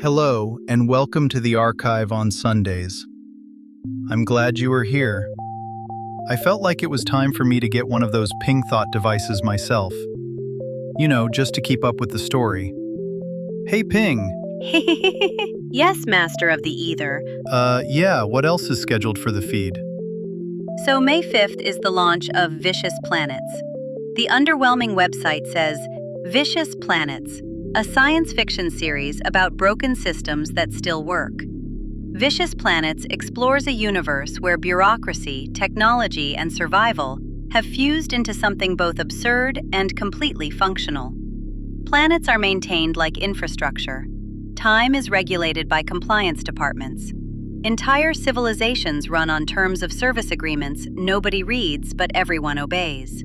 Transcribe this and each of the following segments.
Hello, and welcome to the archive on Sundays. I'm glad you are here. I felt like it was time for me to get one of those ping thought devices myself. You know, just to keep up with the story. Hey Ping! Yes, Master of the Ether. Yeah, what else is scheduled for the feed? So May 5th is the launch of Vicious Planets. The underwhelming website says, Vicious Planets, a science fiction series about broken systems that still work. Vicious Planets explores a universe where bureaucracy, technology, and survival have fused into something both absurd and completely functional. Planets are maintained like infrastructure. Time is regulated by compliance departments. Entire civilizations run on terms of service agreements nobody reads but everyone obeys.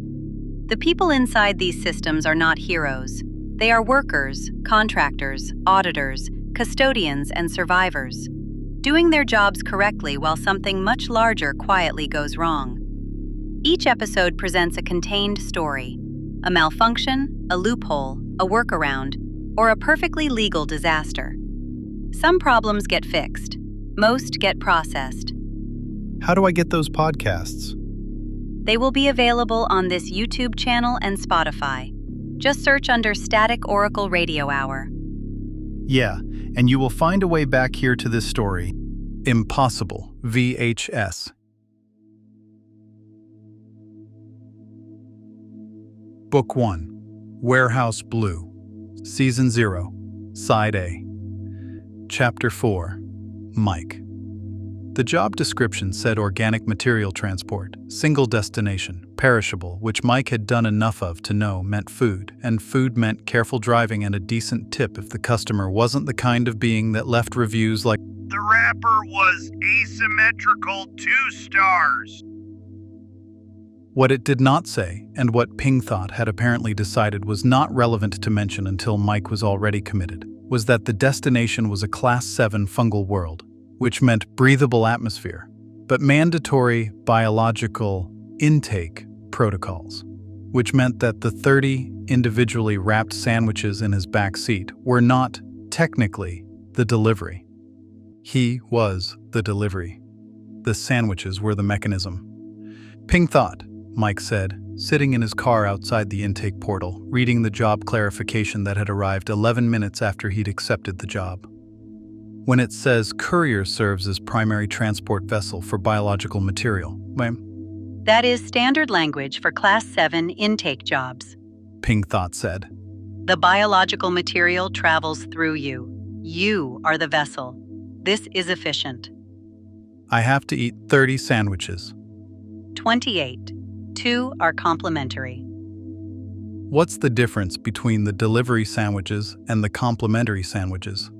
The people inside these systems are not heroes. They are workers, contractors, auditors, custodians, and survivors, doing their jobs correctly while something much larger quietly goes wrong. Each episode presents a contained story, a malfunction, a loophole, a workaround, or a perfectly legal disaster. Some problems get fixed. Most get processed. How do I get those podcasts? They will be available on this YouTube channel and Spotify. Just search under Static Oracle Radio Hour. Yeah, and you will find a way back here to this story. Impossible, VHS. Book 1, Warehouse Blue, Season 0, Side A. Chapter 4, Mike. The job description said organic material transport, single destination, perishable, which Mike had done enough of to know meant food, and food meant careful driving and a decent tip if the customer wasn't the kind of being that left reviews like, "The wrapper was asymmetrical 2 stars." What it did not say, and what Ping thought had apparently decided was not relevant to mention until Mike was already committed, was that the destination was a Class 7 fungal world, which meant breathable atmosphere, but mandatory biological intake protocols, which meant that the 30 individually wrapped sandwiches in his back seat were not, technically, the delivery. He was the delivery. The sandwiches were the mechanism. Ping thought, Mike said, sitting in his car outside the intake portal, reading the job clarification that had arrived 11 minutes after he'd accepted the job. When it says courier serves as primary transport vessel for biological material, ma'am? That is standard language for Class 7 intake jobs. Ping thought said. The biological material travels through you. You are the vessel. This is efficient. I have to eat 30 sandwiches. 28. 2 are complimentary. What's the difference between the delivery sandwiches and the complimentary sandwiches?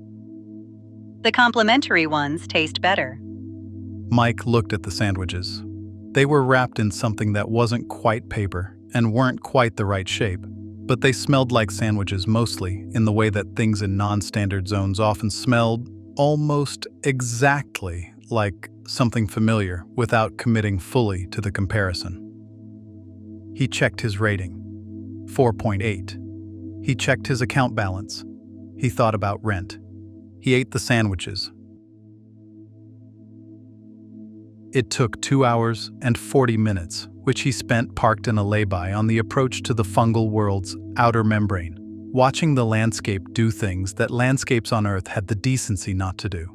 The complimentary ones taste better. Mike looked at the sandwiches. They were wrapped in something that wasn't quite paper and weren't quite the right shape, but they smelled like sandwiches mostly in the way that things in non-standard zones often smelled almost exactly like something familiar without committing fully to the comparison. He checked his rating. 4.8. He checked his account balance. He thought about rent. He ate the sandwiches. It took 2 hours and 40 minutes, which he spent parked in a lay-by on the approach to the fungal world's outer membrane, watching the landscape do things that landscapes on Earth had the decency not to do.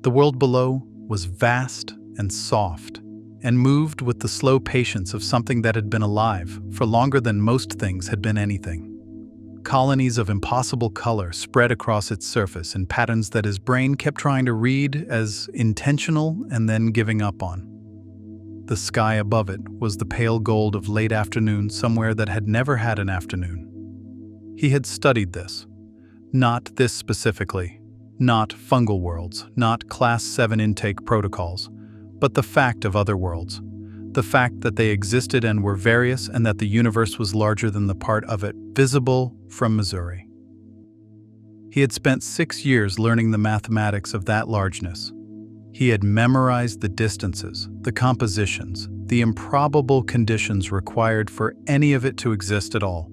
The world below was vast and soft, and moved with the slow patience of something that had been alive for longer than most things had been anything. Colonies of impossible color spread across its surface in patterns that his brain kept trying to read as intentional and then giving up on. The sky above it was the pale gold of late afternoon somewhere that had never had an afternoon. He had studied this. Not this specifically, not fungal worlds, not Class 7 intake protocols, but the fact of other worlds. The fact that they existed and were various and that the universe was larger than the part of it visible from Missouri. He had spent 6 years learning the mathematics of that largeness. He had memorized the distances, the compositions, the improbable conditions required for any of it to exist at all.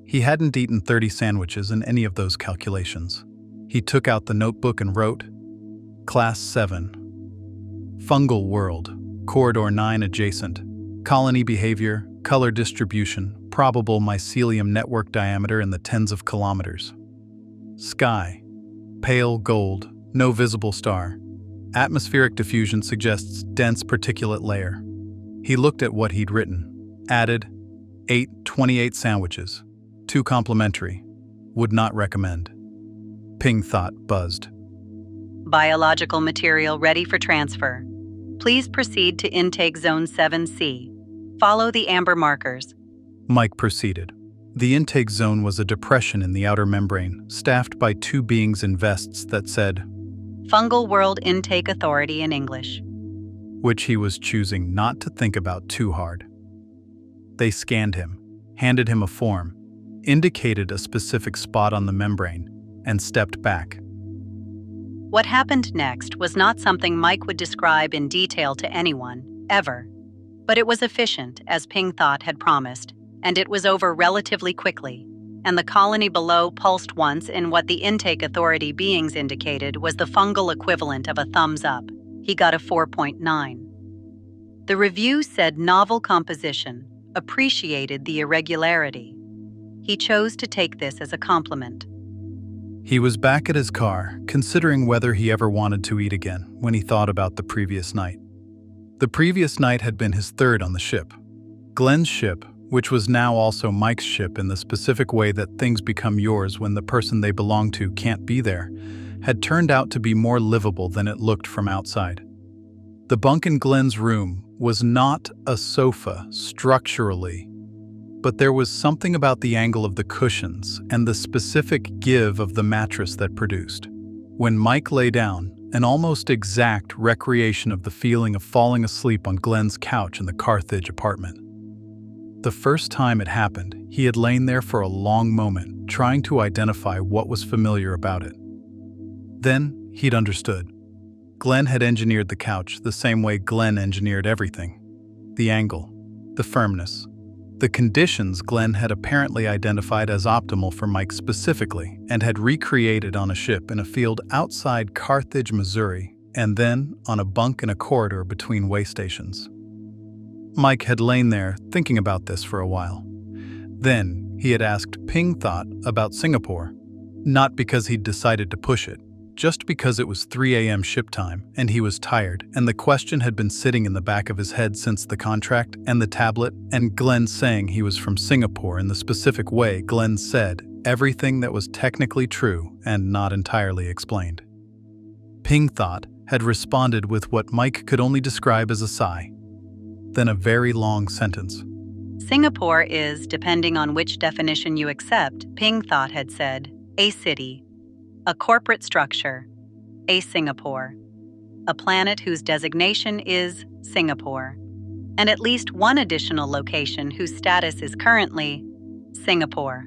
He hadn't eaten 30 sandwiches in any of those calculations. He took out the notebook and wrote, Class 7. Fungal world, Corridor 9 adjacent. Colony behavior, color distribution, probable mycelium network diameter in the tens of kilometers. Sky, pale gold, no visible star. Atmospheric diffusion suggests dense particulate layer. He looked at what he'd written, added, 28 sandwiches, 2 complimentary, would not recommend. Ping thought buzzed. Biological material ready for transfer. Please proceed to intake zone 7C. Follow the amber markers. Mike proceeded. The intake zone was a depression in the outer membrane, staffed by 2 beings in vests that said, Fungal World Intake Authority in English. which he was choosing not to think about too hard. They scanned him, handed him a form, indicated a specific spot on the membrane, and stepped back. What happened next was not something Mike would describe in detail to anyone, ever. But it was efficient, as Ping thought had promised, and it was over relatively quickly, and the colony below pulsed once in what the intake authority beings indicated was the fungal equivalent of a thumbs up. He got a 4.9. The review said novel composition, appreciated the irregularity. He chose to take this as a compliment. He was back at his car, considering whether he ever wanted to eat again when he thought about the previous night. The previous night had been his third on the ship. Glenn's ship, which was now also Mike's ship in the specific way that things become yours when the person they belong to can't be there, had turned out to be more livable than it looked from outside. The bunk in Glenn's room was not a sofa structurally, but there was something about the angle of the cushions and the specific give of the mattress that produced. When Mike lay down, an almost exact recreation of the feeling of falling asleep on Glenn's couch in the Carthage apartment. The first time it happened, he had lain there for a long moment, trying to identify what was familiar about it. Then he'd understood. Glenn had engineered the couch the same way Glenn engineered everything. The angle, the firmness, the conditions Glenn had apparently identified as optimal for Mike specifically and had recreated on a ship in a field outside Carthage, Missouri, and then on a bunk in a corridor between way stations. Mike had lain there thinking about this for a while. Then he had asked Ping Thought about Singapore, not because he'd decided to push it, just because it was 3 a.m. ship time and he was tired, and the question had been sitting in the back of his head since the contract and the tablet and Glenn saying he was from Singapore in the specific way Glenn said everything that was technically true and not entirely explained. Ping Thought had responded with what Mike could only describe as a sigh, then a very long sentence. Singapore is, depending on which definition you accept, Ping Thought had said, a city, a corporate structure, a Singapore, a planet whose designation is Singapore, and at least one additional location whose status is currently Singapore.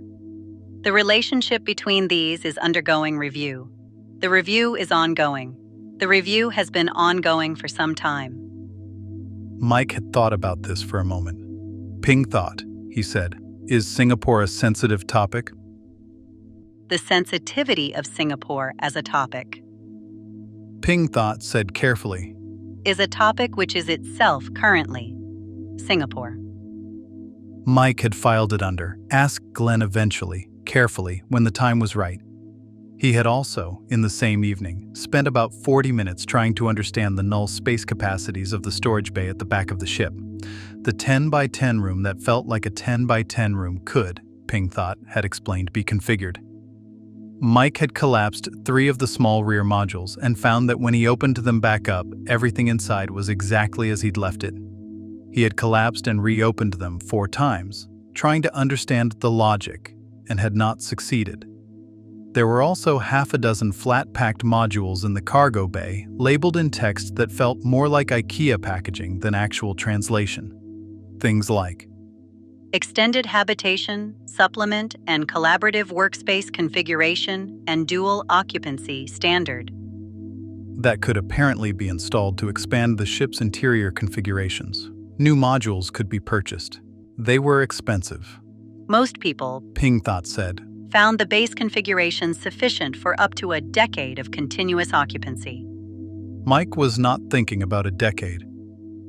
The relationship between these is undergoing review. The review is ongoing. The review has been ongoing for some time. Mike had thought about this for a moment. Ping Thought, he said, is Singapore a sensitive topic? The sensitivity of Singapore as a topic Ping Thought said carefully, is a topic which is itself currently Singapore. Mike had filed it under, asked Glenn eventually, carefully, when the time was right. He had also, in the same evening, spent about 40 minutes trying to understand the null space capacities of the storage bay at the back of the ship. The 10 by 10 room that felt like a 10 by 10 room could, Ping Thought had explained, be configured. Mike had collapsed 3 of the small rear modules and found that when he opened them back up, everything inside was exactly as he'd left it. He had collapsed and reopened them 4 times, trying to understand the logic, and had not succeeded. There were also half a dozen flat-packed modules in the cargo bay, labeled in text that felt more like IKEA packaging than actual translation. Things like Extended habitation, supplement, and collaborative workspace configuration and dual occupancy standard. that could apparently be installed to expand the ship's interior configurations. New modules could be purchased. They were expensive. Most people Ping Thought said, found the base configuration sufficient for up to a decade of continuous occupancy. Mike was not thinking about a decade.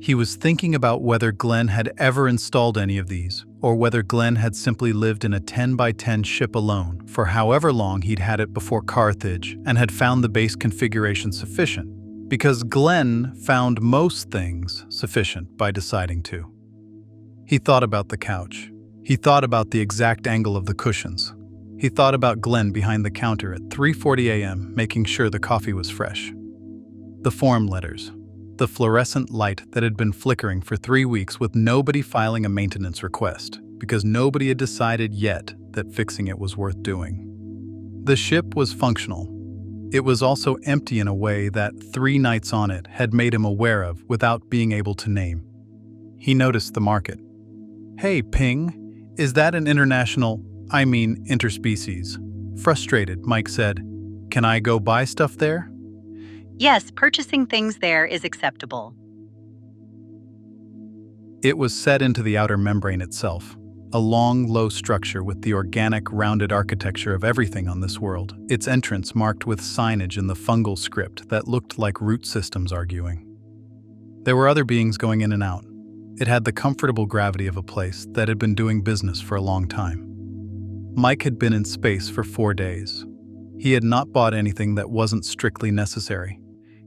He was thinking about whether Glenn had ever installed any of these, or whether Glenn had simply lived in a 10 by 10 ship alone for however long he'd had it before Carthage and had found the base configuration sufficient, because Glenn found most things sufficient by deciding to. He thought about the couch. He thought about the exact angle of the cushions. He thought about Glenn behind the counter at 3:40 a.m. making sure the coffee was fresh. The form letters. The fluorescent light that had been flickering for 3 weeks with nobody filing a maintenance request, because nobody had decided yet that fixing it was worth doing. The ship was functional. It was also empty in a way that 3 nights on it had made him aware of without being able to name. He noticed the market. "Hey, Ping, is that an interspecies?" Frustrated, Mike said, "Can I go buy stuff there?" Yes, purchasing things there is acceptable. It was set into the outer membrane itself, a long, low structure with the organic, rounded architecture of everything on this world, its entrance marked with signage in the fungal script that looked like root systems arguing. There were other beings going in and out. It had the comfortable gravity of a place that had been doing business for a long time. Mike had been in space for 4 days. He had not bought anything that wasn't strictly necessary.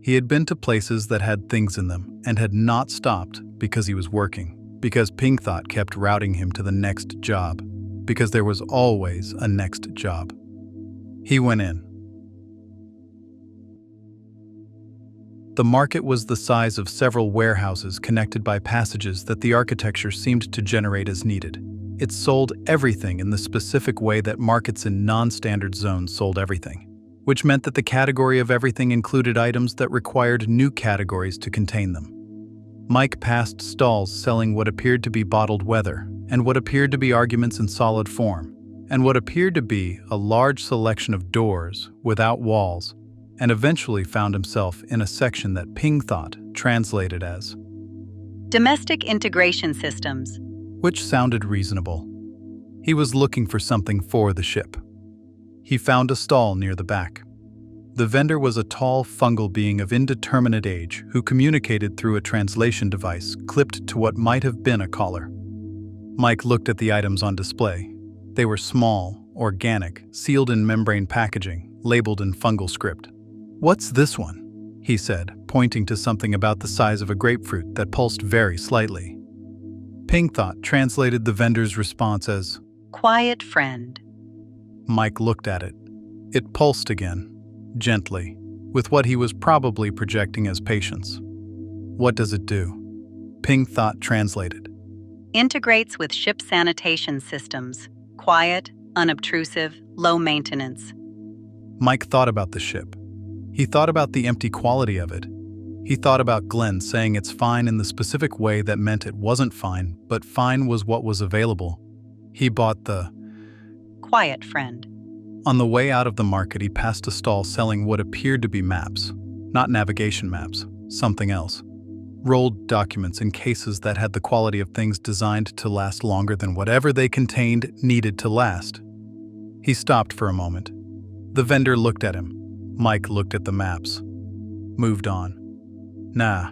He had been to places that had things in them and had not stopped because he was working, because Ping Thought kept routing him to the next job, because there was always a next job. He went in. The market was the size of several warehouses connected by passages that the architecture seemed to generate as needed. It sold everything in the specific way that markets in non-standard zones sold everything, which meant that the category of everything included items that required new categories to contain them. Mike passed stalls selling what appeared to be bottled weather, and what appeared to be arguments in solid form, and what appeared to be a large selection of doors without walls, and eventually found himself in a section that Ping Thought translated as Domestic integration systems, which sounded reasonable. He was looking for something for the ship. He found a stall near the back. The vendor was a tall, fungal being of indeterminate age who communicated through a translation device clipped to what might have been a collar. Mike looked at the items on display. They were small, organic, sealed in membrane packaging, labeled in fungal script. "What's this one?" he said, pointing to something about the size of a grapefruit that pulsed very slightly. Ping Thought translated the vendor's response as, quiet friend. Mike looked at it. It pulsed again, gently, with what he was probably projecting as patience. "What does it do?" Ping Thought translated. Integrates with ship sanitation systems. Quiet, unobtrusive, low maintenance. Mike thought about the ship. He thought about the empty quality of it. He thought about Glenn saying it's fine in the specific way that meant it wasn't fine, but fine was what was available. He bought the quiet friend. On the way out of the market, he passed a stall selling what appeared to be maps. Not navigation maps, something else. Rolled documents in cases that had the quality of things designed to last longer than whatever they contained needed to last. He stopped for a moment. The vendor looked at him. Mike looked at the maps. Moved on. "Nah,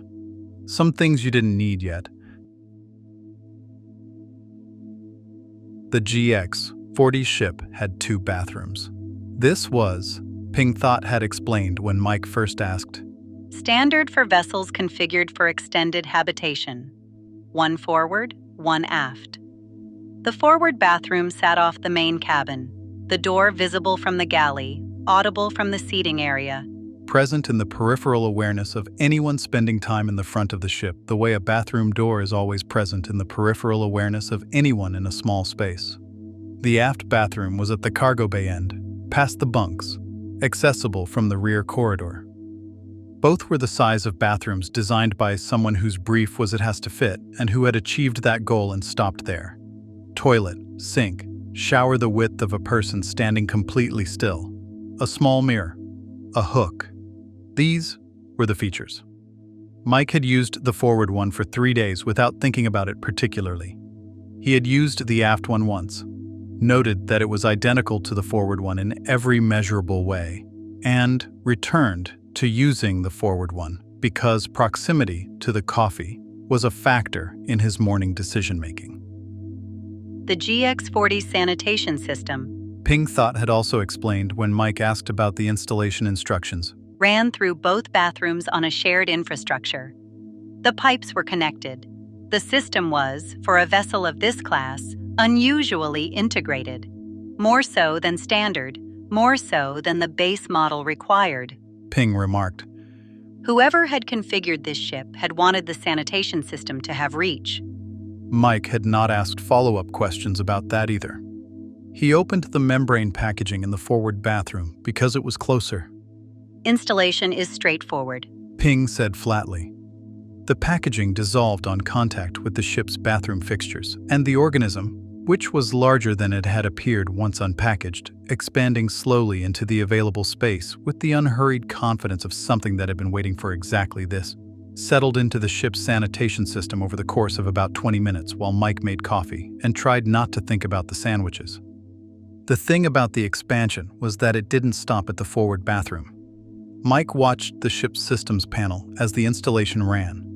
some things you didn't need yet." The GX-40 ship had 2 bathrooms. This was, Ping Thought had explained when Mike first asked. Standard for vessels configured for extended habitation. 1 forward, 1 aft. The forward bathroom sat off the main cabin, the door visible from the galley, audible from the seating area. Present in the peripheral awareness of anyone spending time in the front of the ship, the way a bathroom door is always present in the peripheral awareness of anyone in a small space. The aft bathroom was at the cargo bay end, past the bunks, accessible from the rear corridor. Both were the size of bathrooms designed by someone whose brief was it has to fit and who had achieved that goal and stopped there. Toilet, sink, shower the width of a person standing completely still. A small mirror. A hook. These were the features. Mike had used the forward one for 3 days without thinking about it particularly. He had used the aft one once. noted that it was identical to the forward one in every measurable way, and returned to using the forward one because proximity to the coffee was a factor in his morning decision-making. The GX40 sanitation system, Ping thought had also explained when Mike asked about the installation instructions. ran through both bathrooms on a shared infrastructure. The pipes were connected. The system was, for a vessel of this class, unusually integrated. More so than standard, more so than the base model required. Ping remarked. Whoever had configured this ship had wanted the sanitation system to have reach. Mike had not asked follow-up questions about that either. He opened the membrane packaging in the forward bathroom because it was closer. Installation is straightforward. Ping said flatly. The packaging dissolved on contact with the ship's bathroom fixtures, and the organism, which was larger than it had appeared once unpackaged, expanding slowly into the available space with the unhurried confidence of something that had been waiting for exactly this, settled into the ship's sanitation system over the course of about 20 minutes while Mike made coffee and tried not to think about the sandwiches. The thing about the expansion was that it didn't stop at the forward bathroom. Mike watched the ship's systems panel as the installation ran.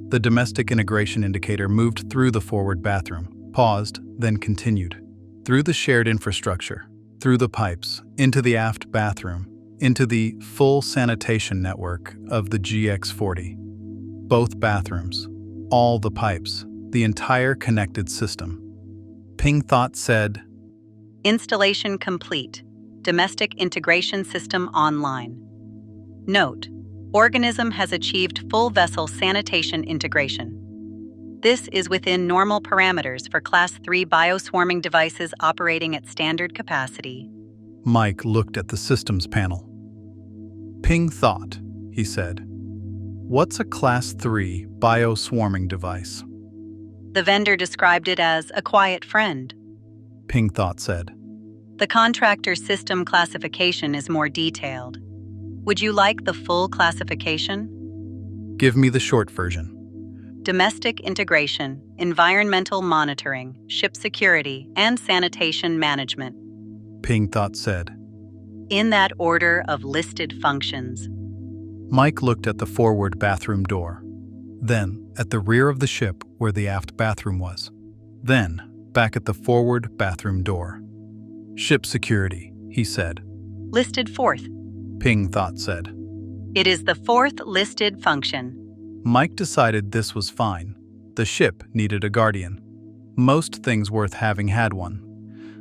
The domestic integration indicator moved through the forward bathroom, paused, then continued. Through the shared infrastructure, through the pipes, into the aft bathroom, into the full sanitation network of the GX40. Both bathrooms, all the pipes, the entire connected system. Ping Thought said, Installation complete. Domestic integration system online. Note: organism has achieved full vessel sanitation integration. This is within normal parameters for Class 3 bioswarming devices operating at standard capacity. Mike looked at the systems panel. Ping Thought, he said. What's a Class 3 bioswarming device? The vendor described it as a quiet friend. Ping Thought said. The contractor system classification is more detailed. Would you like the full classification? Give me the short version. Domestic integration, environmental monitoring, ship security, and sanitation management. Ping Thought said. In that order of listed functions. Mike looked at the forward bathroom door, then at the rear of the ship where the aft bathroom was, then back at the forward bathroom door. Ship security, he said. Listed fourth. Ping Thought said. It is the fourth listed function. Mike decided this was fine. The ship needed a guardian. Most things worth having had one.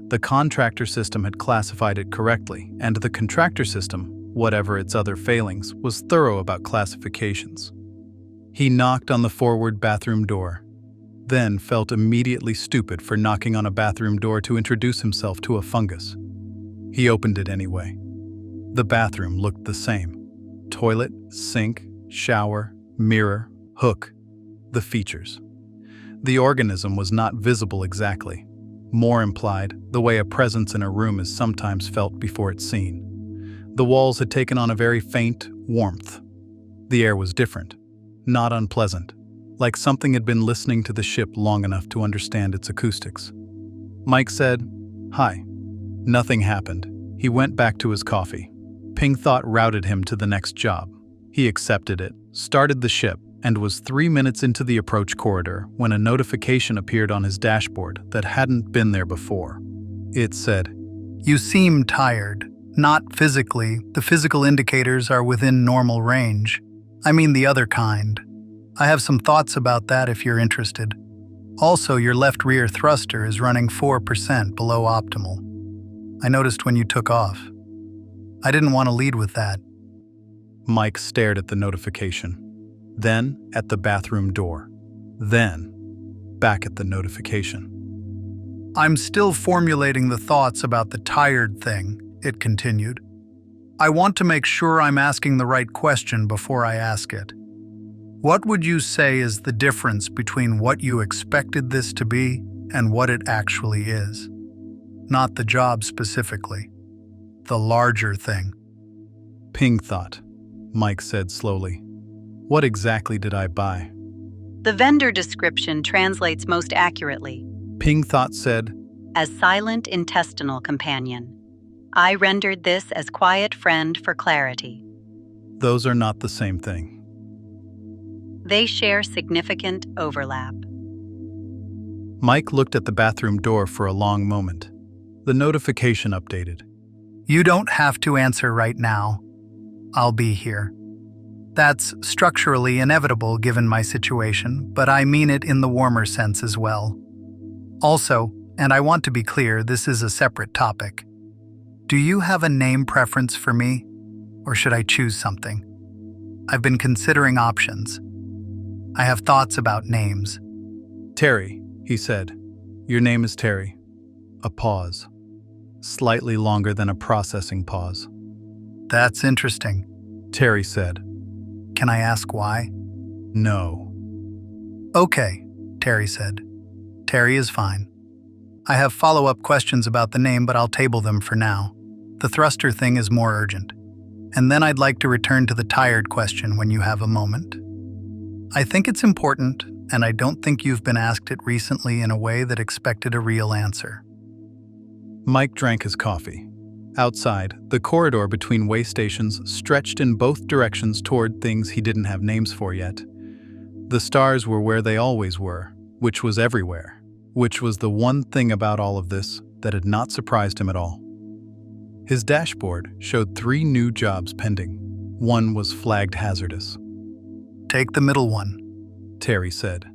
The contractor system had classified it correctly, and the contractor system, whatever its other failings, was thorough about classifications. He knocked on the forward bathroom door, then felt immediately stupid for knocking on a bathroom door to introduce himself to a fungus. He opened it anyway. The bathroom looked the same. Toilet, sink, shower, mirror, hook, the features. The organism was not visible exactly. More implied, the way a presence in a room is sometimes felt before it's seen. The walls had taken on a very faint warmth. The air was different, not unpleasant, like something had been listening to the ship long enough to understand its acoustics. Mike said, "Hi." Nothing happened. He went back to his coffee. Ping Thought routed him to the next job. He accepted it, started the ship, and was 3 minutes into the approach corridor when a notification appeared on his dashboard that hadn't been there before. It said, "You seem tired. Not physically. The physical indicators are within normal range. I mean the other kind. I have some thoughts about that if you're interested. Also, your left rear thruster is running 4% below optimal. I noticed when you took off. I didn't want to lead with that." Mike stared at the notification, then at the bathroom door, then back at the notification. "I'm still formulating the thoughts about the tired thing," it continued. "I want to make sure I'm asking the right question before I ask it. What would you say is the difference between what you expected this to be and what it actually is? Not the job specifically, the larger thing." Ping Thought, Mike said slowly. "What exactly did I buy?" The vendor description translates most accurately. Ping Thought said, as silent intestinal companion. I rendered this as quiet friend for clarity. Those are not the same thing. They share significant overlap. Mike looked at the bathroom door for a long moment. The notification updated. You don't have to answer right now. I'll be here. That's structurally inevitable given my situation, but I mean it in the warmer sense as well. Also, and I want to be clear, this is a separate topic. Do you have a name preference for me, or should I choose something? I've been considering options. I have thoughts about names. Terry, he said. Your name is Terry. A pause. Slightly longer than a processing pause. That's interesting, Terry said. Can I ask why? No. Okay, Terry said. Terry is fine. I have follow-up questions about the name, but I'll table them for now. The thruster thing is more urgent. And then I'd like to return to the tired question when you have a moment. I think it's important, and I don't think you've been asked it recently in a way that expected a real answer. Mike drank his coffee. Outside, the corridor between way stations stretched in both directions toward things he didn't have names for yet. The stars were where they always were, which was everywhere, which was the one thing about all of this that had not surprised him at all. His dashboard showed 3 new jobs pending. One was flagged hazardous. Take the middle one, Terry said.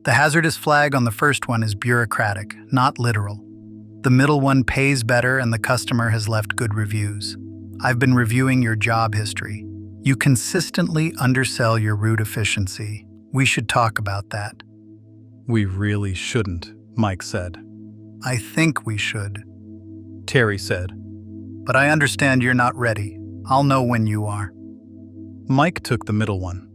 The hazardous flag on the first one is bureaucratic, not literal. The middle one pays better and the customer has left good reviews. I've been reviewing your job history. You consistently undersell your route efficiency. We should talk about that. We really shouldn't, Mike said. I think we should, Terry said. But I understand you're not ready. I'll know when you are. Mike took the middle one.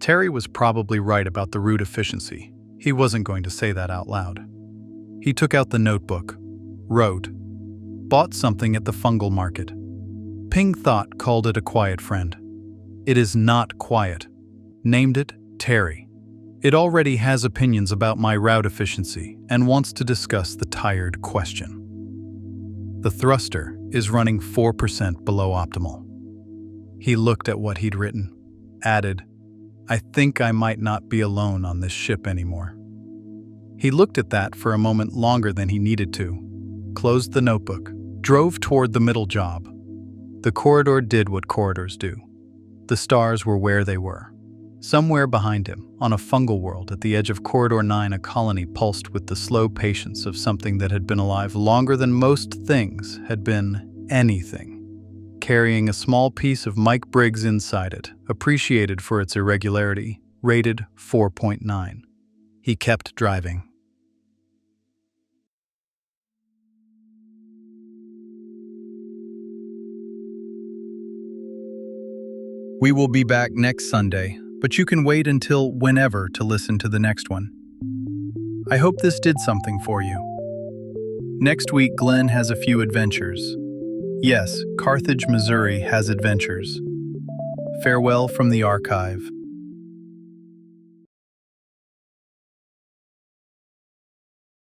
Terry was probably right about the route efficiency. He wasn't going to say that out loud. He took out the notebook, wrote, bought something at the fungal market. Ping Thought called it a quiet friend. It is not quiet. Named it Terry. It already has opinions about my route efficiency and wants to discuss the tired question. The thruster is running 4% below optimal. He looked at what he'd written, added, I think I might not be alone on this ship anymore. He looked at that for a moment longer than he needed to, closed the notebook, drove toward the middle job. The corridor did what corridors do. The stars were where they were. Somewhere behind him, on a fungal world at the edge of Corridor 9, a colony pulsed with the slow patience of something that had been alive longer than most things had been anything, carrying a small piece of Mike Briggs inside it, appreciated for its irregularity, rated 4.9. He kept driving. We will be back next Sunday, but you can wait until whenever to listen to the next one. I hope this did something for you. Next week, Glenn has a few adventures. Yes, Carthage, Missouri has adventures. Farewell from the archive.